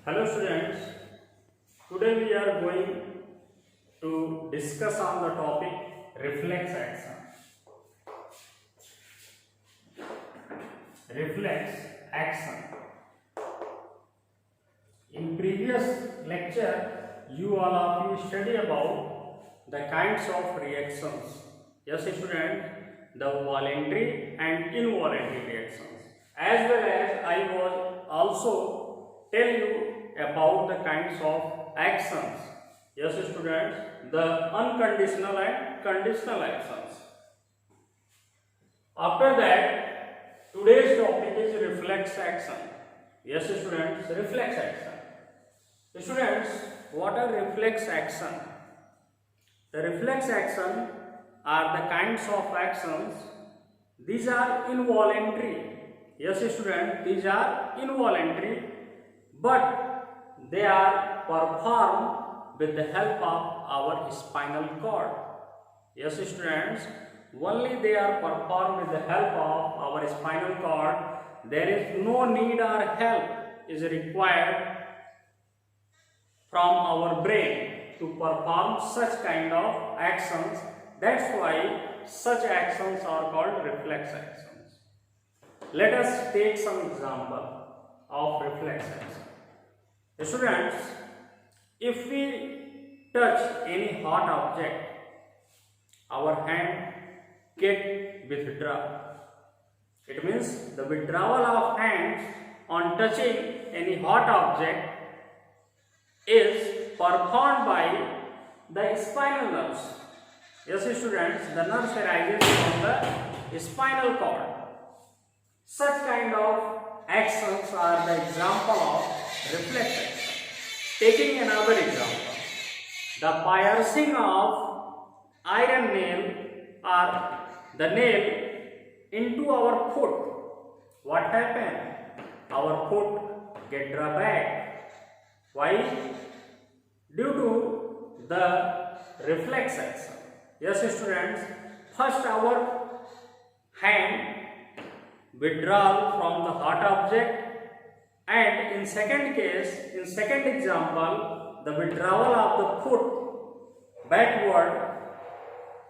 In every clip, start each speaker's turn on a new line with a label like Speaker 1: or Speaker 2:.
Speaker 1: Hello students, today we are going to discuss on the topic reflex action. Reflex action. In previous lecture, you all of you study about the kinds of reactions. Yes student, the voluntary and involuntary reactions. As well as I was also tell you about the kinds of actions. Yes students, the unconditional and conditional actions. After that, today's topic is reflex action. Yes students, reflex action. Students, what are reflex action? The reflex action are the kinds of actions. These are involuntary. Yes students, these are involuntary, but they are performed with the help of our spinal cord. Yes students, only they are performed with the help of our spinal cord. There is no need or help is required from our brain to perform such kind of actions. That's why such actions are called reflex actions. Let us take some example of reflex action. Students, if we touch any hot object, our hand get withdraw. It means the withdrawal of hands on touching any hot object is performed by the spinal nerves. Yes students, the nerves arises from the spinal cord. Such kind of actions are the example of reflex action. Taking another example, the piercing of iron nail or the nail into our foot. What happened? Our foot get drawn back. Why? Due to the reflex action. Yes students, first our hand withdrawal from the hot object, and in second case, in second example, the withdrawal of the foot backward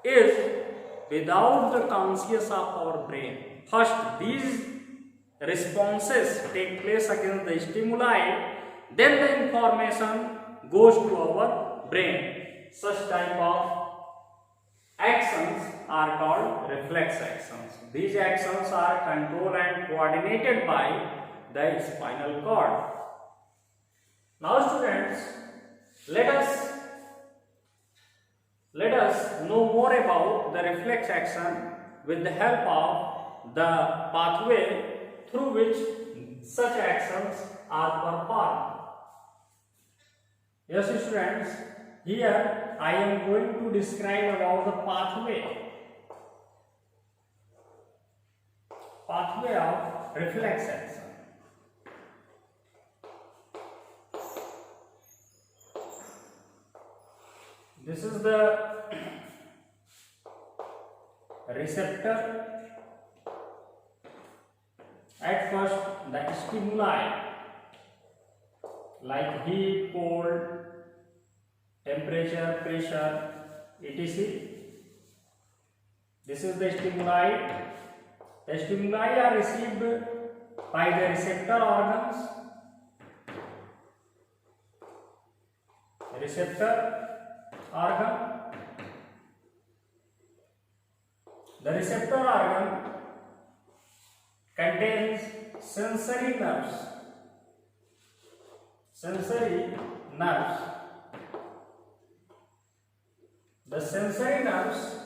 Speaker 1: is without the conscious of our brain. First, these responses take place against the stimuli, then the information goes to our brain. Such type of actions are called reflex actions. These actions are controlled and coordinated by the spinal cord. Now students, let us know more about the reflex action with the help of the pathway through which such actions are performed. Yes students, here I am going to describe about the pathway of reflex action. This is the receptor. At first, the stimuli like heat, cold, temperature, pressure, etc. This is the stimuli. The stimuli are received by the receptor organs. Receptor organ. The receptor organ contains sensory nerves. Sensory nerves. The sensory nerves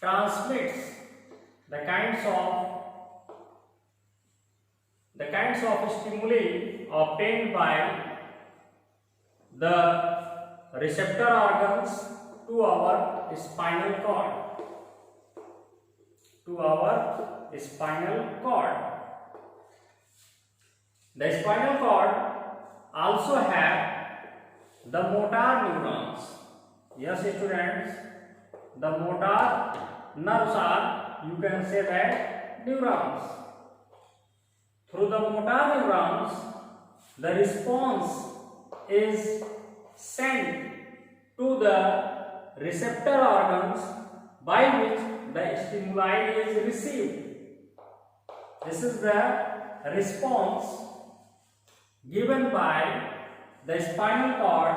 Speaker 1: transmits the kinds of stimuli obtained by the receptor organs to our spinal cord. The spinal cord also have the motor neurons. Yes students, the motor nerves are, you can say that, neurons. Through the motor neurons, the response is sent to the receptor organs by which the stimuli is received. This is the response given by the spinal cord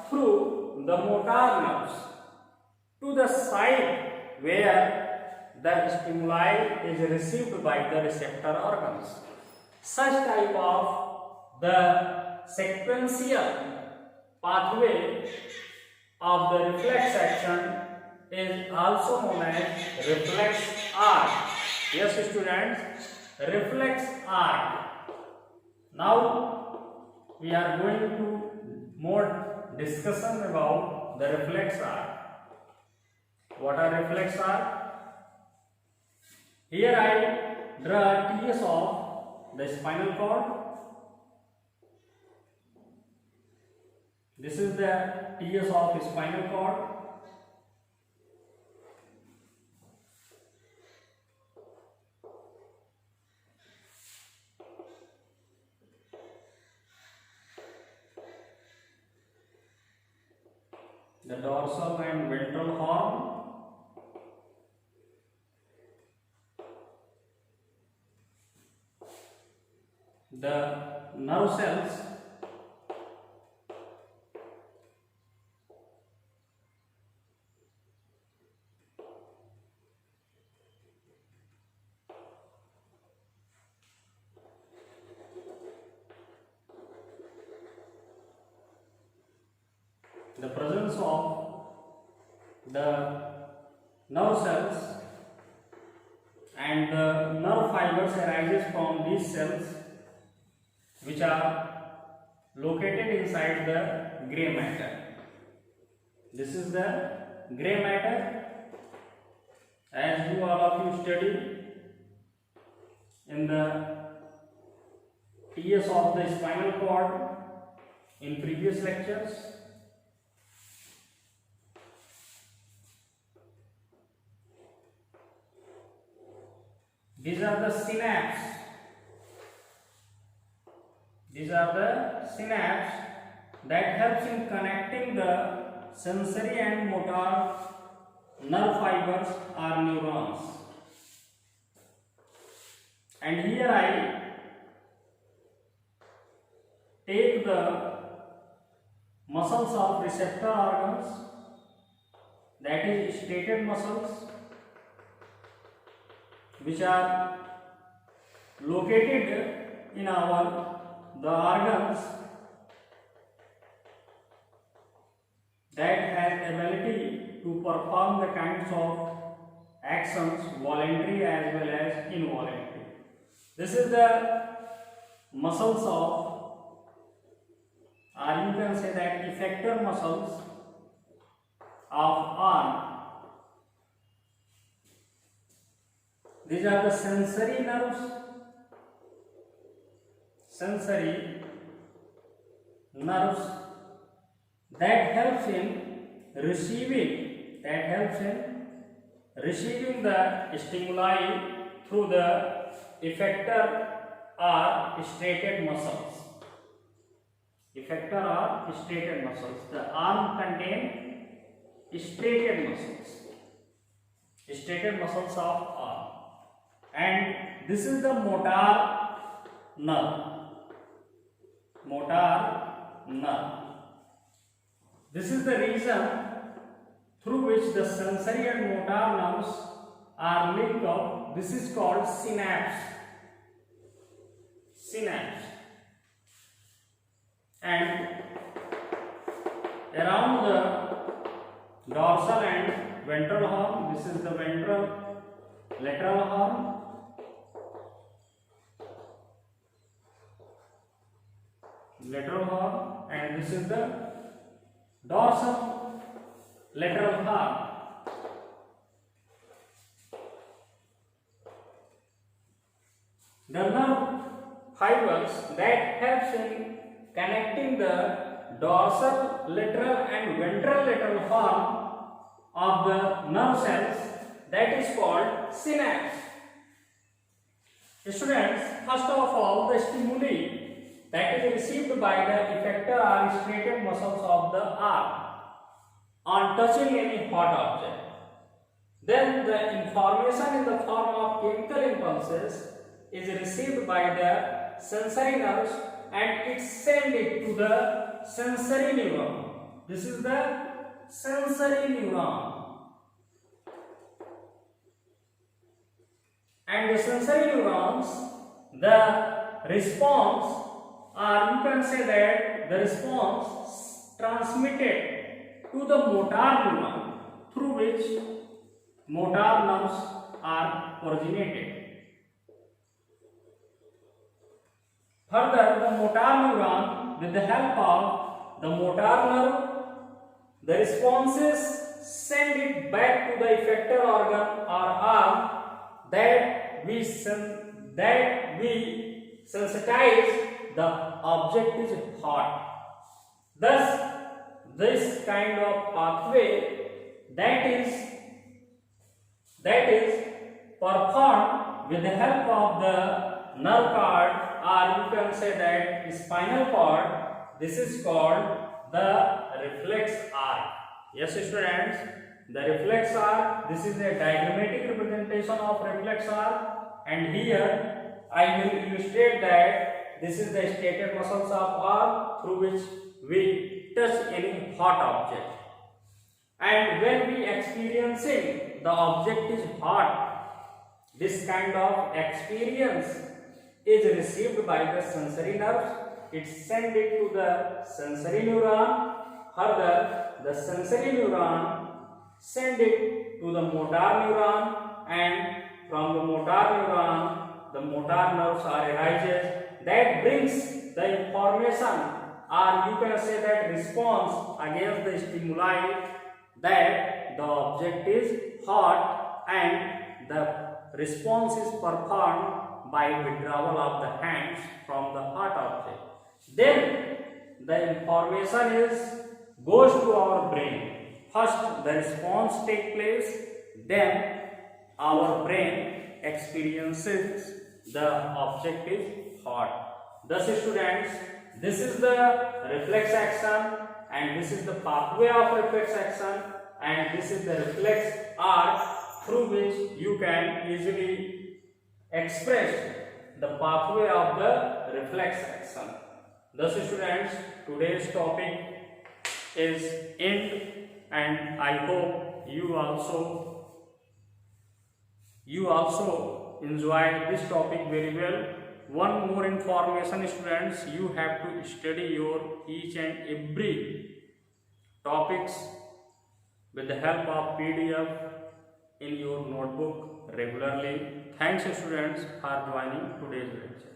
Speaker 1: through the motor nerves to the site where the stimuli is received by the receptor organs. Such type of the sequential pathway of the reflex action is also known as reflex arc. Yes, students, reflex arc. Now we are going to more discussion about the reflex arc. What are reflex arc? Here I draw a TS of the spinal cord. This is the TS of spinal cord. The dorsal and ventral horn. The nerve cells. The presence of the nerve cells and the nerve fibers arises from these cells, which are located inside the gray matter. This is the gray matter, as you all of you study in the TS of the spinal cord in previous lectures. These are the synapses. These are the synapses that helps in connecting the sensory and motor nerve fibers or neurons. And here I take the muscles of receptor organs, that is striated muscles, which are located in the organs that have ability to perform the kinds of actions, voluntary as well as involuntary. This is the muscles of, or you can say that effector muscles of arm. These are the sensory nerves, that helps in receiving the stimuli through the effector or striated muscles. Effector or striated muscles. The arm contain striated muscles of arm. And this is the motor nerve. This is the reason through which the sensory and motor nerves are linked up. This is called synapse. And around the dorsal and ventral horn, this is the ventral lateral horn. And this is the dorsal lateral horn. The nerve fibers that helps in connecting the dorsal lateral and ventral lateral horn of the nerve cells, that is called synapse. Students, first of all, the stimuli that is received by the effector or striated muscles of the arm on touching any hot object. Then the information in the form of chemical impulses is received by the sensory nerves and it sends it to the sensory neuron. This is the sensory neuron. And the sensory neurons, the response, or you can say that the response transmitted to the motor neuron through which motor nerves are originated. Further, the motor neuron, with the help of the motor nerve, the responses send it back to the effector organ or arm that we sensitize the object is hot. Thus, this kind of pathway that is performed with the help of the nerve cord, or you can say that spinal cord. This is called the reflex arc. Yes, students, the reflex arc. This is a diagrammatic representation of reflex arc, and here I will illustrate that this is the striated muscles of arm through which we touch any hot object. And when we experiencing the object is hot, this kind of experience is received by the sensory nerves. It sends it to the sensory neuron. Further, the sensory neuron send it to the motor neuron, and from the motor neuron, the motor nerves are arises. That brings the information, or you can say that response against the stimuli, that the object is hot, and the response is performed by withdrawal of the hands from the hot object. Then the information goes to our brain. First the response takes place, then our brain experiences the object is hot. Thus students, this is the reflex action, and this is the pathway of reflex action, and this is the reflex arc through which you can easily express the pathway of the reflex action. Thus students, today's topic is end, and I hope you also enjoy this topic very well. One more information students, you have to study your each and every topics with the help of PDF in your notebook regularly. Thanks students for joining today's lecture.